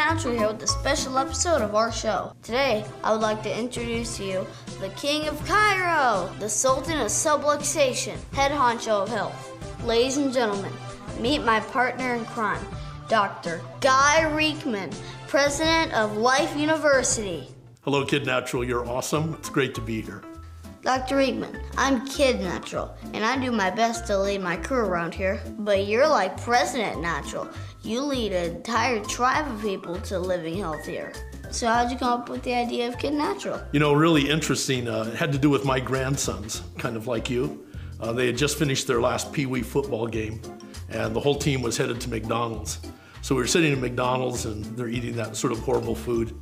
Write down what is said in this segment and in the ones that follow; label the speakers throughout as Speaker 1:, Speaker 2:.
Speaker 1: Natural here with a special episode of our show. Today, I would like to introduce to you the King of Cairo, the Sultan of Subluxation, head honcho of health. Ladies and gentlemen, meet my partner in crime, Dr. Guy Riekeman, president of Life University.
Speaker 2: Hello, Kid Natural. You're awesome. It's great to be here.
Speaker 1: Dr. Riekeman, I'm Kid Natural, and I do my best to lead my crew around here, but you're like President Natural. You lead an entire tribe of people to living healthier. So how'd you come up with the idea of Kid Natural?
Speaker 2: You know, really interesting. It had to do with my grandsons, kind of like you. They had just finished their last Pee Wee football game, and the whole team was headed to McDonald's. So we were sitting at McDonald's, and they're eating that sort of horrible food.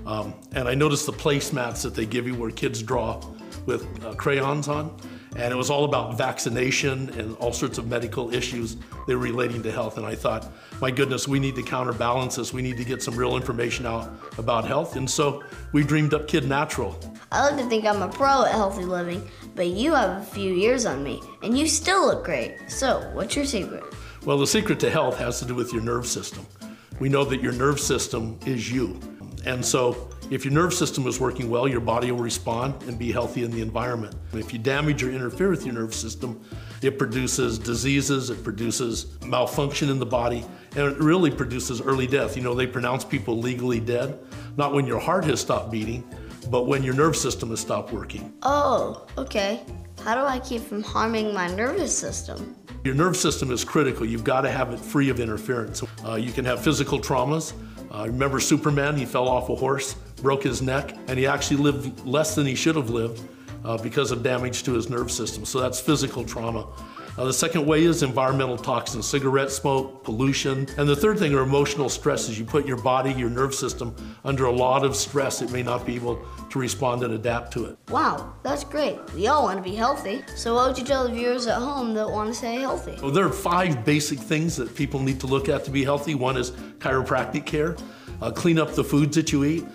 Speaker 2: And I noticed the placemats that they give you where kids draw with crayons on, and it was all about vaccination and all sorts of medical issues they were relating to health. And I thought, my goodness, we need to counterbalance this. We need to get some real information out about health. And so we dreamed up Kid Natural.
Speaker 1: I like to think I'm a pro at healthy living, but you have a few years on me, and you still look great. So what's your secret?
Speaker 2: Well, the secret to health has to do with your nerve system. We know that your nerve system is you. And so if your nerve system is working well, your body will respond and be healthy in the environment. If you damage or interfere with your nerve system, it produces diseases, it produces malfunction in the body, and it really produces early death. You know, they pronounce people legally dead, not when your heart has stopped beating, but when your nerve system has stopped working.
Speaker 1: Oh, okay. How do I keep from harming my nervous system?
Speaker 2: Your nerve system is critical. You've got to have it free of interference. You can have physical traumas. Remember Superman? He fell off a horse, broke his neck, and he actually lived less than he should have lived because of damage to his nerve system. So that's physical trauma. The second way is environmental toxins, cigarette smoke, pollution. And the third thing are emotional stresses. You put your body, your nerve system under a lot of stress. It may not be able to respond and adapt to it.
Speaker 1: Wow, that's great. We all want to be healthy. So what would you tell the viewers at home that want to stay healthy?
Speaker 2: Well, there are 5 basic things that people need to look at to be healthy. One is chiropractic care. Clean up the foods that you eat.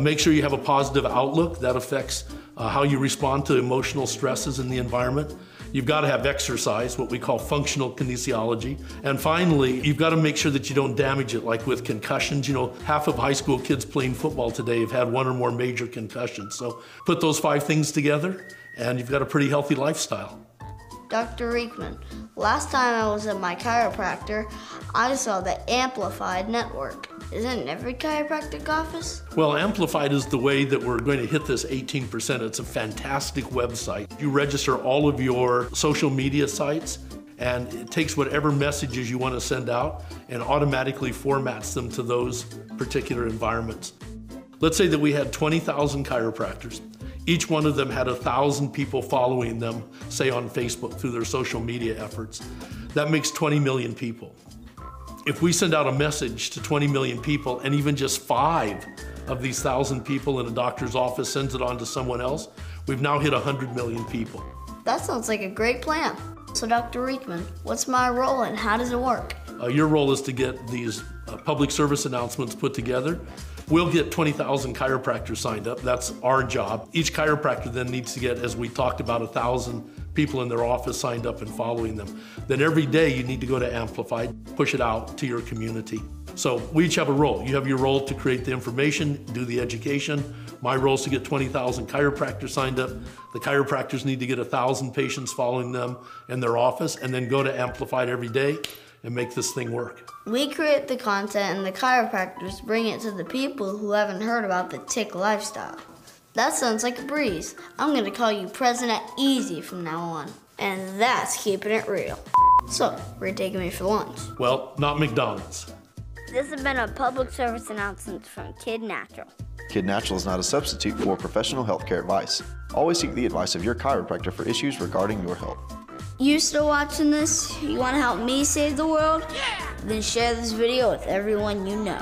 Speaker 2: Make sure you have a positive outlook. That affects how you respond to emotional stresses in the environment. You've got to have exercise, what we call functional kinesiology. And finally, you've got to make sure that you don't damage it, like with concussions. You know, half of high school kids playing football today have had 1 or more major concussions. So put those 5 things together, and you've got a pretty healthy lifestyle.
Speaker 1: Dr. Riekeman, last time I was at my chiropractor, I saw the Amplified network. Is it in every chiropractic office?
Speaker 2: Well, Amplified is the way that we're going to hit this 18%. It's a fantastic website. You register all of your social media sites, and it takes whatever messages you want to send out and automatically formats them to those particular environments. Let's say that we had 20,000 chiropractors. Each one of them had 1,000 people following them, say on Facebook through their social media efforts. That makes 20 million people. If we send out a message to 20 million people and even just 5 of these 1,000 people in a doctor's office sends it on to someone else, we've now hit 100 million people.
Speaker 1: That sounds like a great plan. So Dr. Riekeman, what's my role and how does it work?
Speaker 2: Your role is to get these public service announcements put together. We'll get 20,000 chiropractors signed up. That's our job. Each chiropractor then needs to get, as we talked about, 1,000 people in their office signed up and following them. Then every day you need to go to Amplified, push it out to your community. So we each have a role. You have your role to create the information, do the education. My role is to get 20,000 chiropractors signed up. The chiropractors need to get 1,000 patients following them in their office, and then go to Amplified every day and make this thing work.
Speaker 1: We create the content and the chiropractors bring it to the people who haven't heard about the tick lifestyle. That sounds like a breeze. I'm gonna call you President Easy from now on. And that's keeping it real. So, where are you taking me for lunch?
Speaker 2: Well, not McDonald's.
Speaker 1: This has been a public service announcement from Kid Natural.
Speaker 3: Kid Natural is not a substitute for professional healthcare advice. Always seek the advice of your chiropractor for issues regarding your health.
Speaker 1: You still watching this? You want to help me save the world? Yeah! Then share this video with everyone you know.